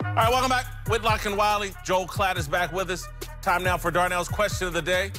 All right, welcome back. Whitlock and Wiley. Joel Klatt is back with us. Time now for Darnell's question of the day.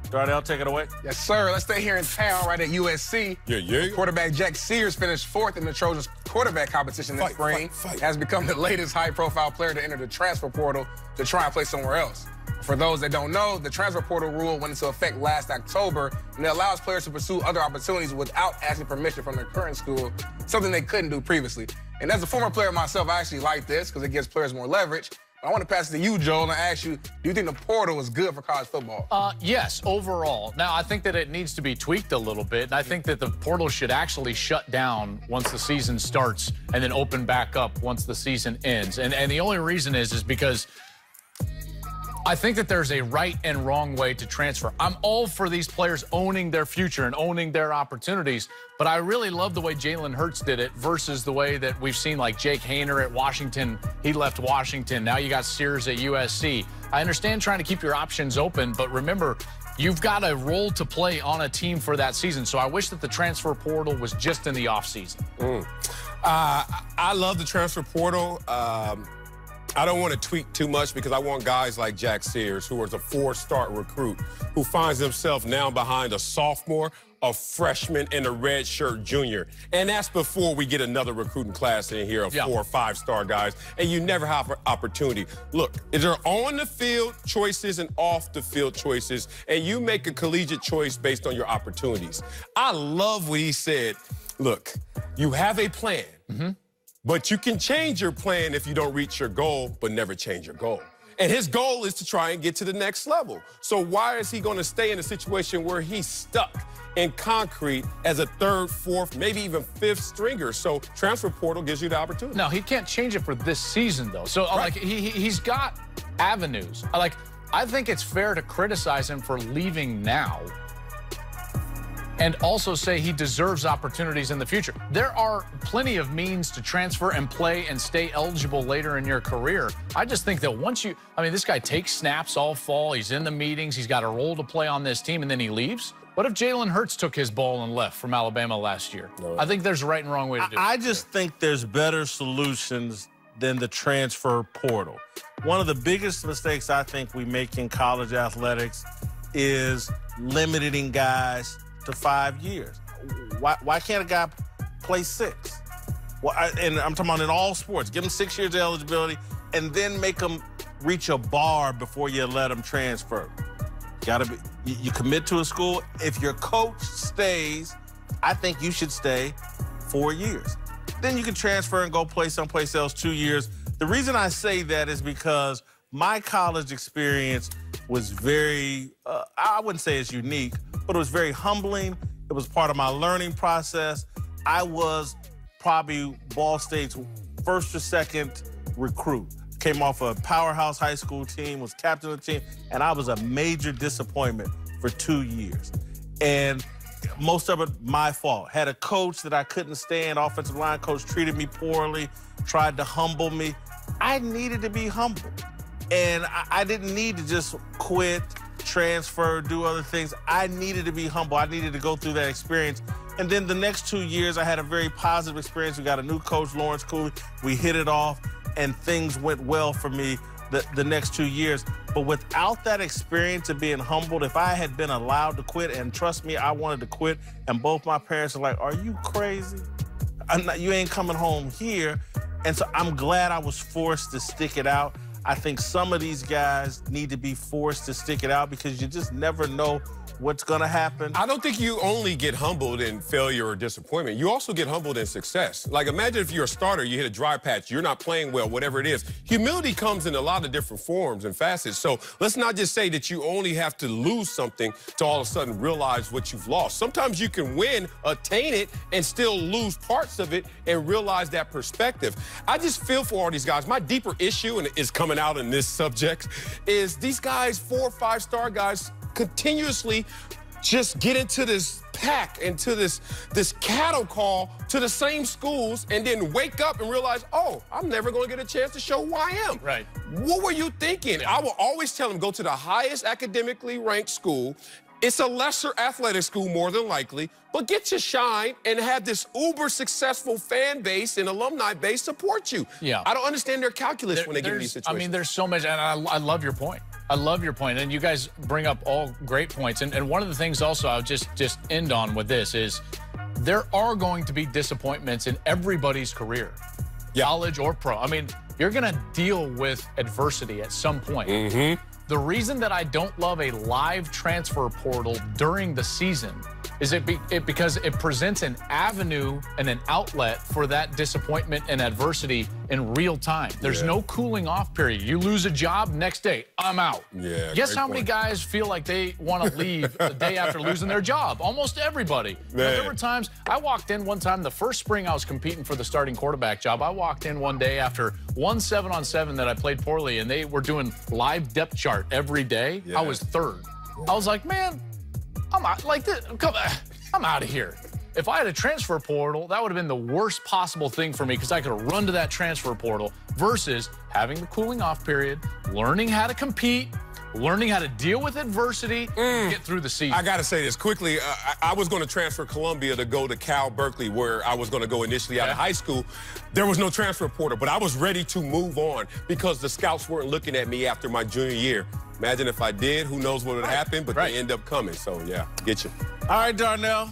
Darnell, take it away. Yes, sir. Let's stay here in town right at USC. Yeah. Quarterback Jack Sears finished 4th in the Trojans quarterback competition this spring. Has become the latest high-profile player to enter the transfer portal to try and play somewhere else. For those that don't know, the transfer portal rule went into effect last October, and it allows players to pursue other opportunities without asking permission from their current school, something they couldn't do previously. And as a former player myself, I actually like this because it gives players more leverage. I want to pass it to you, Joel, and ask you, do you think the portal is good for college football? Yes, overall. Now, I think that it needs to be tweaked a little bit, and I think that the portal should actually shut down once the season starts and then open back up once the season ends. And the only reason is because I think that there's a right and wrong way to transfer. I'm all for these players owning their future and owning their opportunities, but I really love the way Jalen Hurts did it versus the way that we've seen like Jake Haener at Washington. He left Washington. Now you got Sears at USC. I understand trying to keep your options open, but remember, you've got a role to play on a team for that season. So I wish that the transfer portal was just in the offseason. I love the transfer portal. I don't want to tweak too much because I want guys like Jack Sears, who was a 4-star recruit, who finds himself now behind a sophomore, a freshman, and a redshirt junior. And that's before we get another recruiting class in here of 4 or 5-star guys, and you never have an opportunity. Look, there are on-the-field choices and off-the-field choices, and you make a collegiate choice based on your opportunities. I love what he said. Look, you have a plan. But you can change your plan if you don't reach your goal, but never change your goal. And his goal is to try and get to the next level. So why is he going to stay in a situation where he's stuck in concrete as a 3rd, 4th, maybe even 5th stringer? So transfer portal gives you the opportunity. No, he can't change it for this season, though. So, like, he's got avenues. Like, I think it's fair to criticize him for leaving now and also say he deserves opportunities in the future. There are plenty of means to transfer and play and stay eligible later in your career. I just think that once you, I mean, this guy takes snaps all fall, he's in the meetings, he's got a role to play on this team, and then he leaves. What if Jalen Hurts took his ball and left from Alabama last year? No. I think there's a right and wrong way to do it. I just think there's better solutions than the transfer portal. One of the biggest mistakes I think we make in college athletics is limiting guys to 5 years. Why can't a guy play 6? Well, and I'm talking about in all sports. Give him 6 years of eligibility and then make him reach a bar before you let him transfer. You commit to a school. If your coach stays, I think you should stay 4 years. Then you can transfer and go play someplace else 2 years. The reason I say that is because my college experience was very, I wouldn't say it's unique, but it was very humbling. It was part of my learning process. I was probably Ball State's 1st or 2nd recruit. Came off a powerhouse high school team, was captain of the team, and I was a major disappointment for 2 years. And most of it my fault. Had a coach that I couldn't stand, offensive line coach treated me poorly, tried to humble me. I needed to be humbled. And I didn't need to just quit, transfer, do other things. I needed to be humble. I needed to go through that experience. And then the next 2 years, I had a very positive experience. We got a new coach, Lawrence Cooley. We hit it off, and things went well for me the next 2 years. But without that experience of being humbled, if I had been allowed to quit, and trust me, I wanted to quit, and both my parents are like, are you crazy? You ain't coming home here. And so I'm glad I was forced to stick it out. I think some of these guys need to be forced to stick it out because you just never know what's going to happen. I don't think you only get humbled in failure or disappointment. You also get humbled in success. Like, imagine if you're a starter, you hit a dry patch, you're not playing well, whatever it is. Humility comes in a lot of different forms and facets. So let's not just say that you only have to lose something to all of a sudden realize what you've lost. Sometimes you can win, attain it, and still lose parts of it and realize that perspective. I just feel for all these guys. My deeper issue, and is coming out in this subject, is these guys, 4 or 5-star guys, continuously just get into this pack, into this cattle call to the same schools, and then wake up and realize, oh, I'm never going to get a chance to show who I am. Right. What were you thinking? I will always tell them, go to the highest academically ranked school It's a lesser athletic school, more than likely, but get your shine and have this uber successful fan base and alumni base support you. Yeah. I don't understand their calculus when they get in these situations. I mean, there's so much, and I love your point. I love your point, and you guys bring up all great points. And one of the things also I'll just end on with this is there are going to be disappointments in everybody's career, college or pro. I mean, you're going to deal with adversity at some point. The reason that I don't love a live transfer portal during the season is because it presents an avenue and an outlet for that disappointment and adversity in real time. There's no cooling off period. You lose a job, next day, I'm out. Guess how many guys feel like they want to leave the day after losing their job? Almost everybody. There were times, I walked in one time, the first spring I was competing for the starting quarterback job, I walked in one day after one 7-on-7 that I played poorly, and they were doing live depth chart every day. I was third. I was like, man, I'm out, like this, I'm out of here. If I had a transfer portal, that would have been the worst possible thing for me because I could have run to that transfer portal versus having the cooling off period, learning how to compete, learning how to deal with adversity, get through the season. I got to say this quickly. I was going to transfer Columbia to go to Cal Berkeley, where I was going to go initially out of high school. There was no transfer portal, but I was ready to move on because the scouts weren't looking at me after my junior year. Imagine if I did, who knows what would happen, but they end up coming. So, yeah, get you. All right, Darnell,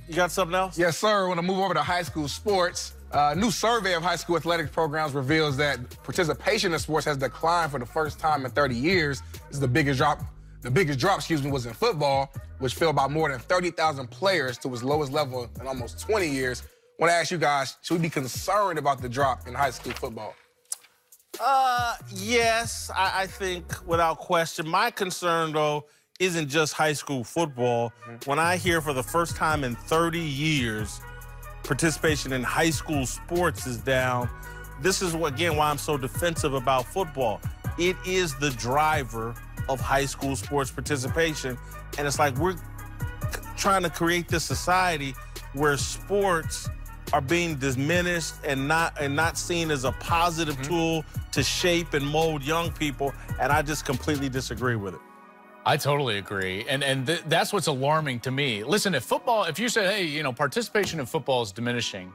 you got something else? Yes, sir. I want to move over to high school sports. A new survey of high school athletic programs reveals that participation in sports has declined for the first time in 30 years. This is the biggest drop. The biggest drop, was in football, which fell by more than 30,000 players to its lowest level in almost 20 years. I want to ask you guys, should we be concerned about the drop in high school football? Yes, I think without question. My concern, though, isn't just high school football. When I hear for the first time in 30 years participation in high school sports is down, this is, again, why I'm so defensive about football. It is the driver of high school sports participation, and it's like we're trying to create this society where sports are being diminished and not seen as a positive tool to shape and mold young people, and I just completely disagree with it. I totally agree, and that's what's alarming to me. Listen, if you say, hey, you know, participation in football is diminishing,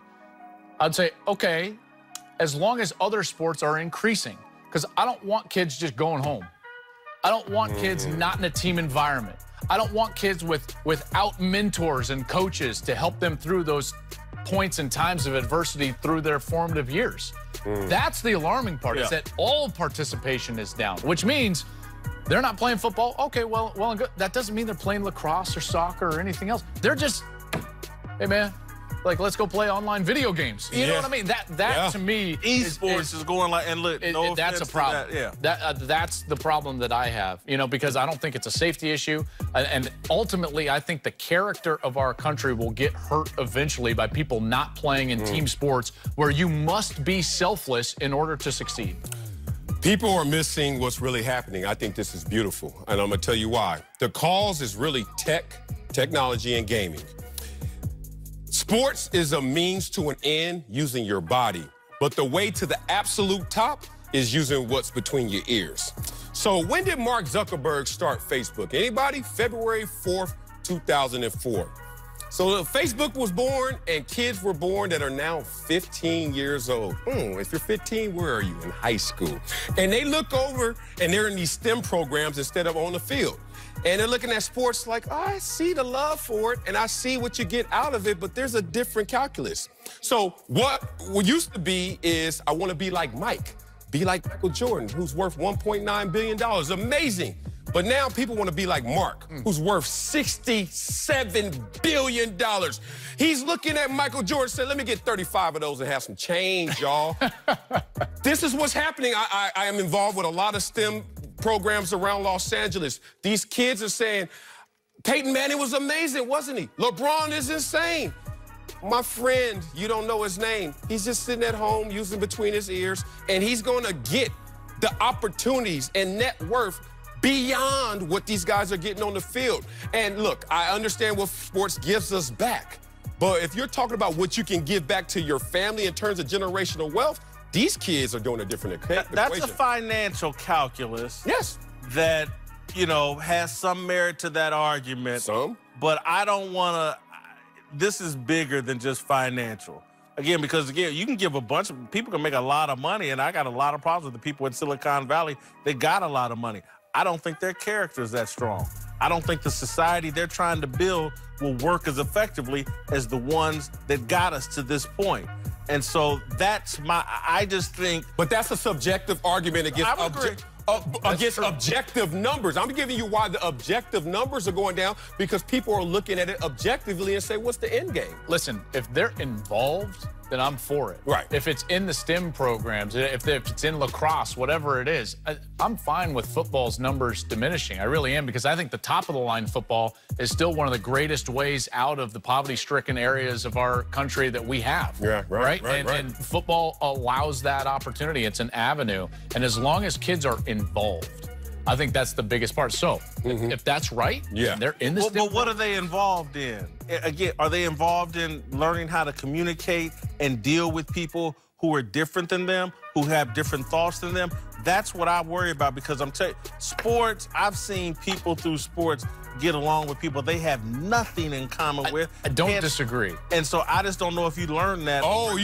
I'd say, okay, as long as other sports are increasing, because I don't want kids just going home. I don't want kids not in a team environment. I don't want kids without mentors and coaches to help them through those points and times of adversity through their formative years. That's the alarming part, is that all participation is down, which means they're not playing football. Okay, well and good. That doesn't mean they're playing lacrosse or soccer or anything else. They're just, hey, man, like, let's go play online video games. You know what I mean? That to me, esports is going like, and look, that's a problem. That's the problem that I have, you know, because I don't think it's a safety issue. And ultimately, I think the character of our country will get hurt eventually by people not playing in team sports where you must be selfless in order to succeed. People are missing what's really happening. I think this is beautiful, and I'm going to tell you why. The cause is really technology, and gaming. Sports is a means to an end using your body, but the way to the absolute top is using what's between your ears. So when did Mark Zuckerberg start Facebook? Anybody? February 4th, 2004. So Facebook was born, and kids were born that are now 15 years old. If you're 15, where are you? In high school. And they look over, and they're in these STEM programs instead of on the field. And they're looking at sports like, oh, I see the love for it, and I see what you get out of it, but there's a different calculus. So what used to be is, I want to be like Mike, be like Michael Jordan, who's worth $1.9 billion. Amazing. But now people want to be like Mark, who's worth $67 billion. He's looking at Michael Jordan and said, let me get 35 of those and have some change, y'all. This is what's happening. I am involved with a lot of STEM programs around Los Angeles. These kids are saying, Peyton Manning was amazing, wasn't he? LeBron is insane. My friend, you don't know his name. He's just sitting at home using between his ears, and he's going to get the opportunities and net worth beyond what these guys are getting on the field. And look, I understand what sports gives us back, but if you're talking about what you can give back to your family in terms of generational wealth, these kids are doing a different equation. That's a financial calculus. Yes. That you know, has some merit to that argument. Some? But I don't want to. This is bigger than just financial. Again, because, again, you can give a bunch of people can make a lot of money, and I got a lot of problems with the people in Silicon Valley. They got a lot of money. I don't think their character is that strong. I don't think the society they're trying to build will work as effectively as the ones that got us to this point. And so I just think. But that's a subjective argument against objective numbers. I'm giving you why the objective numbers are going down, because people are looking at it objectively and say, what's the end game? Listen, if they're involved, then I'm for it. Right. If it's in the STEM programs, if it's in lacrosse, whatever it is, I'm fine with football's numbers diminishing. I really am, because I think the top-of-the-line football is still one of the greatest ways out of the poverty-stricken areas of our country that we have. Yeah, right. And football allows that opportunity. It's an avenue. And as long as kids are involved, I think that's the biggest part. So, if that's right, they're in the STEM. But what are they involved in? Again, are they involved in learning how to communicate and deal with people who are different than them, who have different thoughts than them? That's what I worry about, because I'm telling you, sports, I've seen people through sports get along with people they have nothing in common with. I don't disagree. And so I just don't know if you learn that. Oh,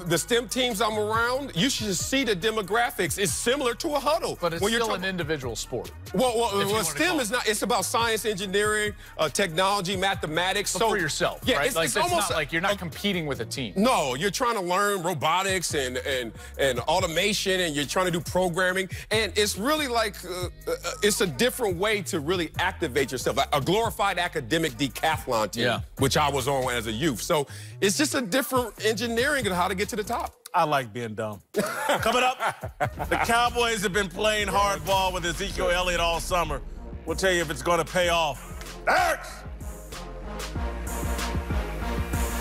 the STEM teams I'm around, you should see the demographics. It's similar to a huddle. But it's still an individual sport. Well, STEM is not. It's about science, engineering, technology, mathematics. So for yourself, yeah, right? It's almost not like you're not competing with a team. No, you're trying to learn robotics and automation, and you're trying to do programming. And it's really like it's a different way to really activate yourself. Like a glorified academic decathlon team, which I was on as a youth. So it's just a different engineering of how to get to the top. I like being dumb. Coming up, the Cowboys have been playing hardball with Ezekiel Elliott all summer. We'll tell you if it's going to pay off. Next!